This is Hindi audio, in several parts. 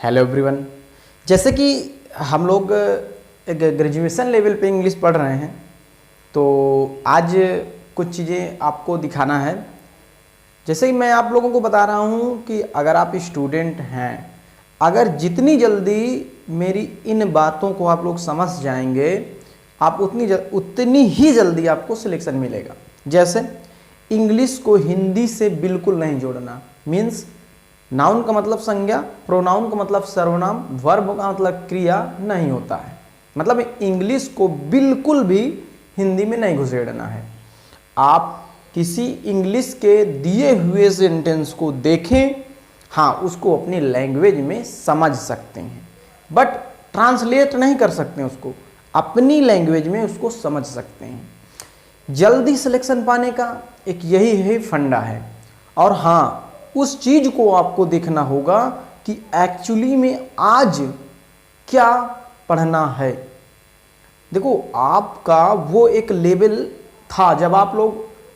Hello everyone. जैसे कि हम लोग एक ग्रेजुएशन लेवल पे इंग्लिश पढ़ रहे हैं, तो आज कुछ चीज़ें आपको दिखाना है। जैसे कि मैं आप लोगों को बता रहा हूँ कि अगर आप स्टूडेंट हैं, अगर जितनी जल्दी मेरी इन बातों को आप लोग समझ जाएंगे, आप उतनी ही जल्दी आपको सिलेक्शन मिलेगा। जैसे इंग्लिश को हिंदी से बिल्कुल नहीं जोड़ना, मीन्स नाउन का मतलब संज्ञा, प्रोनाउन का मतलब सर्वनाम, वर्ब का मतलब क्रिया नहीं होता है। मतलब इंग्लिश को बिल्कुल भी हिंदी में नहीं घुसेड़ना है। आप किसी इंग्लिश के दिए हुए सेंटेंस को देखें, हाँ उसको अपनी लैंग्वेज में समझ सकते हैं, बट ट्रांसलेट नहीं कर सकते हैं, उसको अपनी लैंग्वेज में उसको समझ सकते हैं। जल्दी सिलेक्शन पाने का एक यही है फंडा है। और हाँ, उस चीज को आपको देखना होगा कि एक्चुअली में आज क्या पढ़ना है। देखो, आपका वो एक लेवल था जब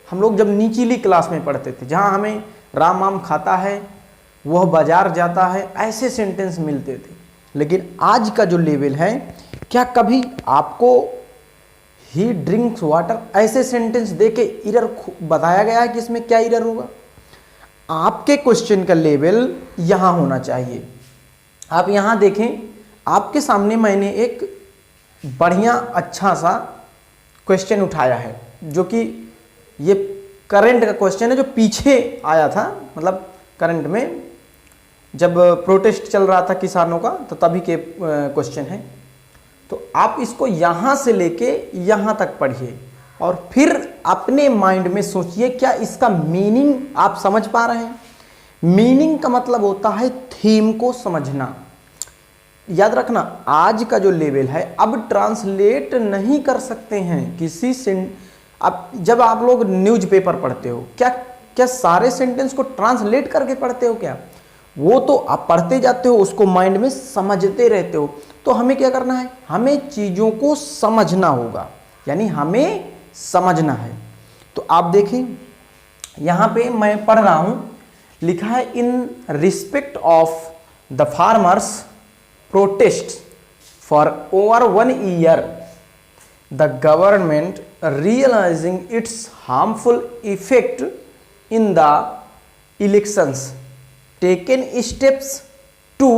हम लोग जब निचली क्लास में पढ़ते थे, जहां हमें राम आम खाता है, वह बाजार जाता है, ऐसे सेंटेंस मिलते थे। लेकिन आज का जो लेवल है, क्या कभी आपको ही ड्रिंक्स वाटर ऐसे सेंटेंस देके एरर बताया गया है कि इसमें क्या एरर होगा? आपके क्वेश्चन का लेवल यहां होना चाहिए। आप यहां देखें, आपके सामने मैंने एक बढ़िया अच्छा सा क्वेश्चन उठाया है, जो कि ये करंट का क्वेश्चन है, जो पीछे आया था। मतलब करंट में जब प्रोटेस्ट चल रहा था किसानों का, तो तभी के क्वेश्चन है। तो आप इसको यहां से लेके यहां तक पढ़िए और फिर अपने माइंड में सोचिए, क्या इसका मीनिंग आप समझ पा रहे हैं? मीनिंग का मतलब होता है थीम को समझना। याद रखना, आज का जो लेवल है, अब ट्रांसलेट नहीं कर सकते हैं किसी अब जब आप लोग न्यूज़पेपर पढ़ते हो, क्या सारे सेंटेंस को ट्रांसलेट करके पढ़ते हो? क्या वो तो आप पढ़ते जाते हो, उसको माइंड में समझते रहते हो। तो हमें क्या करना है? हमें चीजों को समझना होगा, यानी हमें समझना है। तो आप देखें, यहां पे मैं पढ़ रहा हूं, लिखा है in respect of the farmers protest for over 1 year the government realising its harmful effect in the elections taken steps to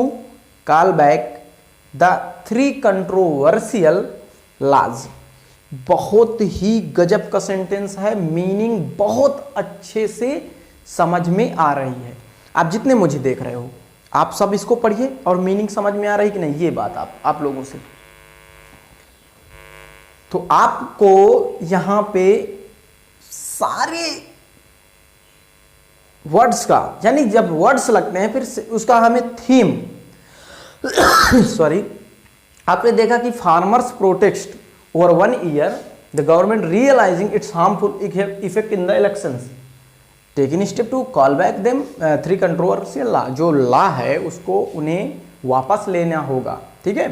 call back the 3 controversial laws. बहुत ही गजब का सेंटेंस है, मीनिंग बहुत अच्छे से समझ में आ रही है। आप जितने मुझे देख रहे हो, आप सब इसको पढ़िए और मीनिंग समझ में आ रही कि नहीं, ये बात आप लोगों से। तो आपको यहां पे सारे वर्ड्स का, यानी जब वर्ड्स लगते हैं फिर उसका हमें थीम सॉरी, आपने देखा कि farmers protest over 1 year the government realising its harmful effect in the elections taking step to call back them 3 controversial law. जो लॉ है उसको उन्हें वापस लेना होगा, ठीक है?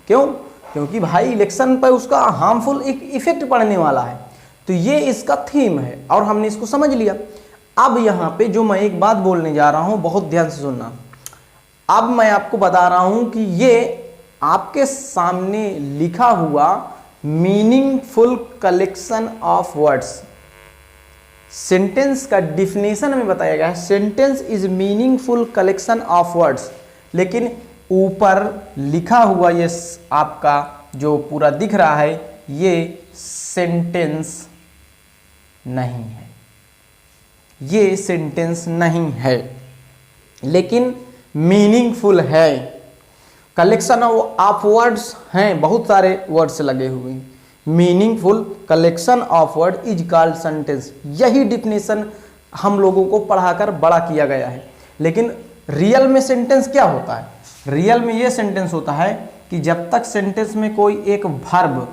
क्यों? क्योंकि भाई इलेक्शन पर उसका हार्मफुल एक इफेक्ट पड़ने वाला है। तो ये इसका थीम है और हमने इसको समझ लिया। अब यहाँ पे जो मैं एक बात बोलने जा रहा हूँ, बहुत ध्यान से सुनना। अब मैं आपको बता रहा हूं कि ये आपके सामने लिखा हुआ meaningful collection of words, sentence का डिफिनेशन में बताया गया है, sentence is meaningful collection of words. लेकिन ऊपर लिखा हुआ ये आपका जो पूरा दिख रहा है, ये सेंटेंस नहीं है, ये सेंटेंस नहीं है, लेकिन मीनिंगफुल है। कलेक्शन ऑफ वर्ड्स हैं, बहुत सारे वर्ड्स लगे हुए हैं। Meaningful collection of word is called sentence. यही डिफिनेशन हम लोगों को पढ़ाकर बड़ा किया गया है। लेकिन रियल में सेंटेंस क्या होता है? रियल में ये सेंटेंस होता है कि जब तक सेंटेंस में कोई एक भर्ब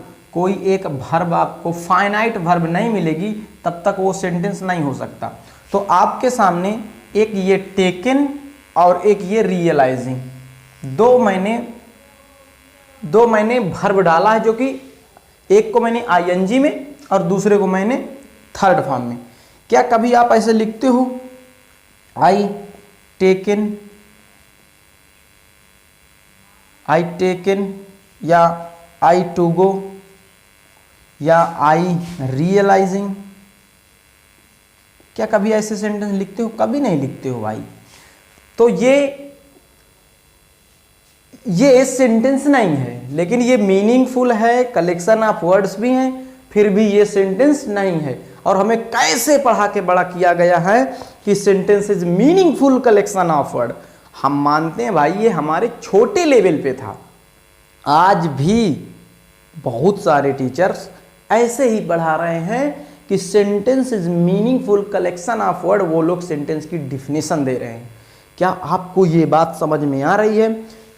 आपको फाइनाइट भर्ब नहीं मिलेगी, तब तक वो सेंटेंस नहीं हो सकता। तो आपके सामने एक ये टेकन और एक ये रियलाइजिंग, दो मैंने भर्ब डाला है, जो कि एक को मैंने आईएनजी में और दूसरे को मैंने थर्ड फॉर्म में। क्या कभी आप ऐसे लिखते हो, आई टेकन आई टेकन या आई टू गो या आई रियलाइजिंग। क्या कभी ऐसे सेंटेंस लिखते हो? कभी नहीं लिखते हो भाई। तो ये सेंटेंस नहीं है, लेकिन ये मीनिंगफुल है, कलेक्शन ऑफ वर्ड्स भी हैं, फिर भी ये सेंटेंस नहीं है। और हमें कैसे पढ़ा के बड़ा किया गया है कि sentence is meaningful collection of word. हम मानते हैं भाई ये हमारे छोटे लेवल पे था, आज भी बहुत सारे टीचर्स ऐसे ही पढ़ा रहे हैं कि sentence is meaningful collection of word. वो लोग सेंटेंस की डिफिनेशन दे रहे हैं। क्या आपको ये बात समझ में आ रही है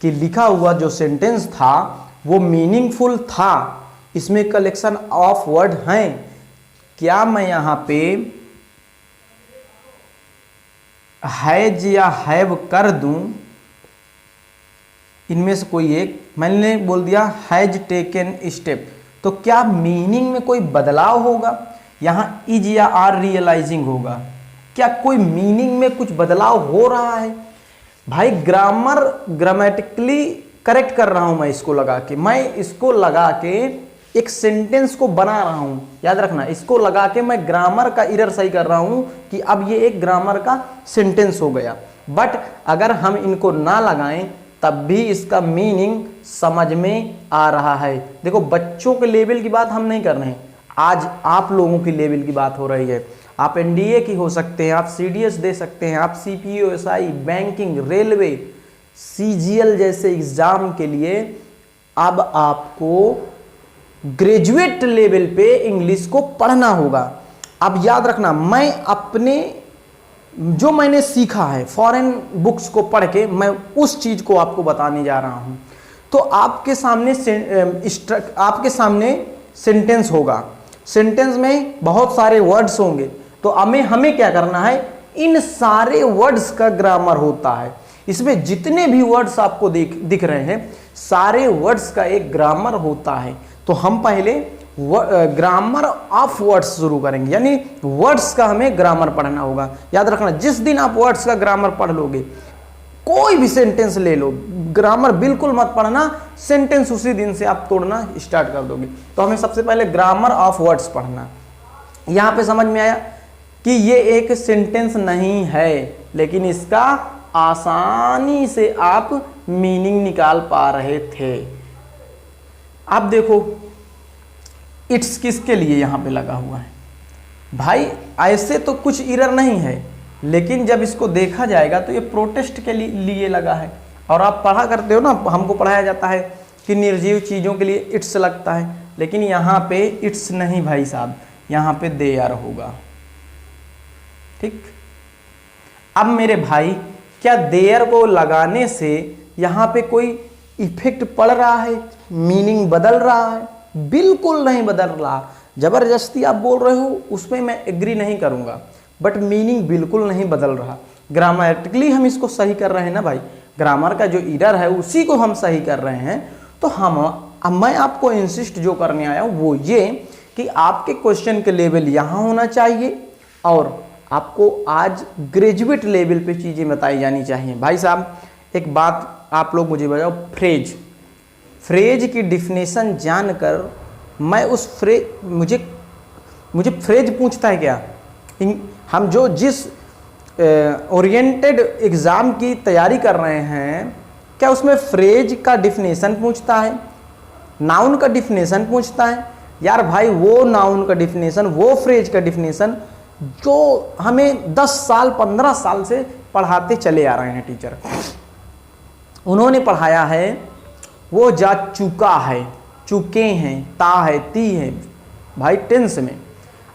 कि लिखा हुआ जो सेंटेंस था वो मीनिंगफुल था, इसमें कलेक्शन ऑफ वर्ड हैं? क्या मैं यहां पे हैज या हैव कर दूं? इनमें से कोई एक मैंने बोल दिया हैज टेकन स्टेप, तो क्या मीनिंग में कोई बदलाव होगा? यहां इज या आर रियलाइजिंग होगा, क्या कोई मीनिंग में कुछ बदलाव हो रहा है? भाई ग्रामेटिकली करेक्ट कर रहा हूं मैं इसको लगा के, मैं इसको लगा के एक सेंटेंस को बना रहा हूं। याद रखना, इसको लगा के मैं ग्रामर का एरर सही कर रहा हूं कि अब ये एक ग्रामर का सेंटेंस हो गया। बट अगर हम इनको ना लगाएं तब भी इसका मीनिंग समझ में आ रहा है। देखो, बच्चों के लेवल की बात हम नहीं कर रहे हैं, आज आप लोगों की लेवल की बात हो रही है। आप एनडीए की हो सकते हैं, आप सीडीएस दे सकते हैं, आप CPO, SI, banking, railway, CGL जैसे एग्जाम के लिए अब आपको ग्रेजुएट लेवल पे इंग्लिश को पढ़ना होगा। अब याद रखना, मैं अपने जो मैंने सीखा है फॉरेन बुक्स को पढ़ के, मैं उस चीज को आपको बताने जा रहा हूं। तो आपके सामने सेंटेंस होगा, सेंटेंस में बहुत सारे वर्ड्स होंगे, तो हमें क्या करना है, इन सारे वर्ड्स का ग्रामर होता है। इसमें जितने भी वर्ड्स आपको दिख रहे हैं, सारे वर्ड्स का एक ग्रामर होता है। तो हम पहले ग्रामर ऑफ वर्ड्स शुरू करेंगे, यानी वर्ड्स का हमें ग्रामर पढ़ना होगा। याद रखना, जिस दिन आप वर्ड्स का ग्रामर पढ़ लोगे, कोई भी सेंटेंस ले लो, ग्रामर बिल्कुल मत पढ़ना, सेंटेंस उसी दिन से आप तोड़ना स्टार्ट कर दोगे। तो हमें सबसे पहले ग्रामर ऑफ वर्ड्स पढ़ना। यहां पे समझ में आया कि ये एक सेंटेंस नहीं है, लेकिन इसका आसानी से आप मीनिंग निकाल पा रहे थे। अब देखो, इट्स किसके लिए यहां पे लगा हुआ है? भाई ऐसे तो कुछ एरर नहीं है, लेकिन जब इसको देखा जाएगा तो ये प्रोटेस्ट के लिए लगा है। और आप पढ़ा करते हो ना, हमको पढ़ाया जाता है कि निर्जीव चीज़ों के लिए इट्स लगता है, लेकिन यहाँ पे इट्स नहीं भाई साहब, यहाँ पे दे आर होगा। ठीक, अब मेरे भाई, क्या देयर को लगाने से यहाँ पे कोई इफेक्ट पड़ रहा है, मीनिंग बदल रहा है? बिल्कुल नहीं बदल रहा। जबरदस्ती आप बोल रहे हो उसमें मैं एग्री नहीं करूंगा, बट मीनिंग बिल्कुल नहीं बदल रहा। ग्रामेटिकली हम इसको सही कर रहे हैं ना भाई, ग्रामर का जो एरर है उसी को हम सही कर रहे हैं। तो मैं आपको इंसिस्ट जो करने आया हूं वो ये कि आपके क्वेश्चन के लेवल यहाँ होना चाहिए और आपको आज ग्रेजुएट लेवल पे चीज़ें बताई जानी चाहिए। भाई साहब, एक बात आप लोग मुझे बताओ, फ्रेज की डिफिनेशन जानकर मैं उस मुझे फ्रेज पूछता है क्या? हम जो जिस ओरिएंटेड एग्ज़ाम की तैयारी कर रहे हैं, क्या उसमें फ्रेज का डिफिनेशन पूछता है, नाउन का डिफिनेशन पूछता है? यार भाई, वो नाउन का डिफिनेशन, वो फ्रेज का डिफिनेशन जो हमें 10 साल 15 साल से पढ़ाते चले आ रहे हैं टीचर, उन्होंने पढ़ाया है, वो जा चुका है, चुके हैं, ता है, ती है भाई टेंस में।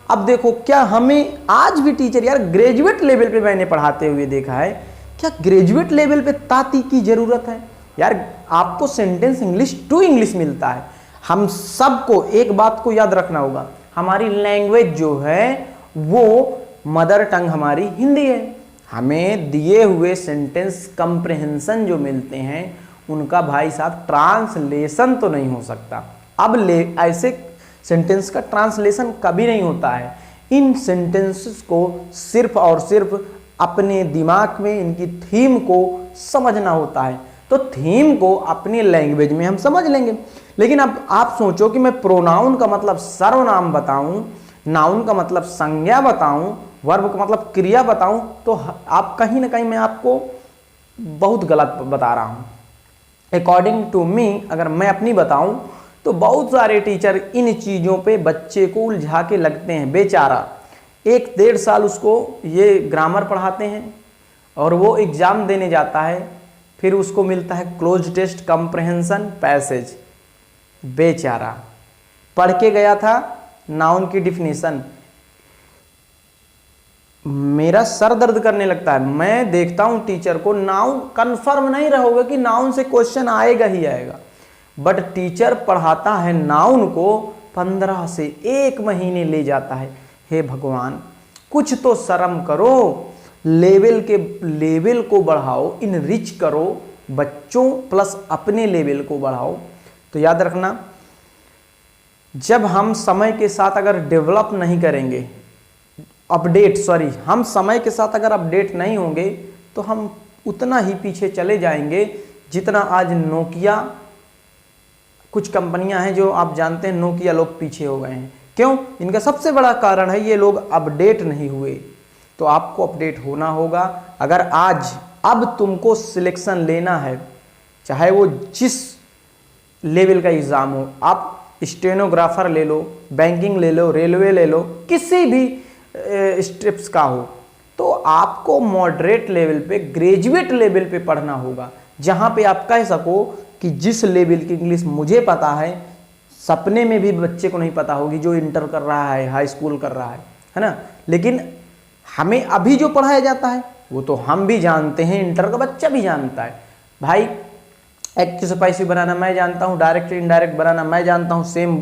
अब देखो, क्या हमें आज भी टीचर, यार ग्रेजुएट लेवल पे मैंने पढ़ाते हुए देखा है, क्या ग्रेजुएट लेवल पे ताती की जरूरत है? यार आपको सेंटेंस इंग्लिश टू इंग्लिश मिलता है। हम सबको एक बात को याद रखना होगा, हमारी लैंग्वेज जो है वो मदर टंग हमारी हिंदी है। हमें दिए हुए सेंटेंस कंप्रहेंशन जो मिलते हैं उनका भाई साहब ट्रांसलेशन तो नहीं हो सकता। अब ऐसे सेंटेंस का ट्रांसलेशन कभी नहीं होता है। इन सेंटेंसेस को सिर्फ और सिर्फ अपने दिमाग में इनकी थीम को समझना होता है। तो थीम को अपनी लैंग्वेज में हम समझ लेंगे। लेकिन अब आप सोचो कि मैं प्रोनाउन का मतलब सर्वनाम बताऊं, नाउन का मतलब संज्ञा बताऊं, वर्ब का मतलब क्रिया बताऊं, तो आप कहीं ना कहीं मैं आपको बहुत गलत बता रहा हूं। अकॉर्डिंग टू मी अगर मैं अपनी बताऊं तो बहुत सारे टीचर इन चीज़ों पे बच्चे को उलझा के लगते हैं। बेचारा 1-1.5 साल उसको ये ग्रामर पढ़ाते हैं और वो एग्ज़ाम देने जाता है, फिर उसको मिलता है क्लोज टेस्ट कंप्रहेंशन पैसेज। बेचारा पढ़ के गया था नाउन की डिफिनीशन, मेरा सर दर्द करने लगता है। मैं देखता हूं टीचर को, नाउन कंफर्म नहीं रहोगे कि नाउन से क्वेश्चन आएगा ही आएगा, बट टीचर पढ़ाता है नाउन को 15 से 1 महीने ले जाता है। हे भगवान, कुछ तो शर्म करो, लेवल को बढ़ाओ, इनरिच करो, बच्चों प्लस अपने लेवल को बढ़ाओ। तो याद रखना, जब हम समय के साथ अगर डेवलप नहीं करेंगे, हम समय के साथ अगर अपडेट नहीं होंगे तो हम उतना ही पीछे चले जाएंगे जितना आज नोकिया, कुछ कंपनियां हैं जो आप जानते हैं नोकिया लोग पीछे हो गए हैं। क्यों? इनका सबसे बड़ा कारण है ये लोग अपडेट नहीं हुए। तो आपको अपडेट होना होगा। अगर अब तुमको सिलेक्शन लेना है, चाहे वो जिस लेवल का एग्ज़ाम हो, आप स्टेनोग्राफर ले लो, बैंकिंग ले लो, रेलवे ले लो, किसी भी स्टेप्स का हो, तो आपको मॉडरेट लेवल पे, ग्रेजुएट लेवल पे पढ़ना होगा, जहाँ पे आप कह सको कि जिस लेवल की इंग्लिश मुझे पता है, सपने में भी बच्चे को नहीं पता होगी जो इंटर कर रहा है, हाई स्कूल कर रहा है ना। लेकिन हमें अभी जो पढ़ाया जाता है वो तो हम भी जानते हैं, इंटर का बच्चा भी जानता है। भाई एक्टिव से पैसिव बनाना मैं जानता हूँ, डायरेक्ट इनडायरेक्ट बनाना मैं जानता हूँ, सेम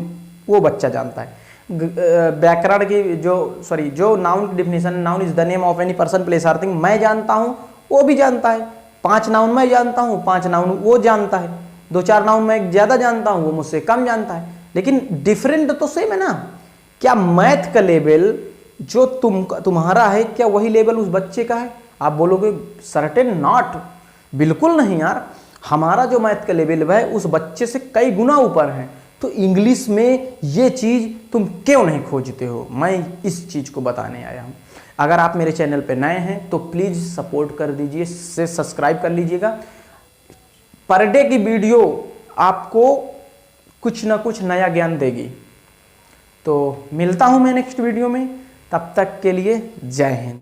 वो बच्चा जानता है। व्याकरण की जो नाउन की definition, noun is the name of any person place or thing, मैं जानता हूँ, वो भी जानता है। 5 नाउन मैं जानता हूँ, 5 नाउन वो जानता है, 2-4 नाउन मैं ज़्यादा जानता हूँ, वो मुझसे कम जानता है। लेकिन डिफरेंट तो सेम है ना। क्या मैथ का लेवल जो तुम्हारा है, क्या वही लेवल उस बच्चे का है? आप बोलोगे सर्टेन नॉट, बिल्कुल नहीं यार, हमारा जो मैथ का लेवल है उस बच्चे से कई गुना ऊपर है। तो इंग्लिश में ये चीज़ तुम क्यों नहीं खोजते हो? मैं इस चीज़ को बताने आया हूँ। अगर आप मेरे चैनल पे नए हैं तो प्लीज़ सपोर्ट कर दीजिए, से सब्सक्राइब कर लीजिएगा। पर डे की वीडियो आपको कुछ ना कुछ नया ज्ञान देगी। तो मिलता हूँ मैं नेक्स्ट वीडियो में, तब तक के लिए जय हिंद।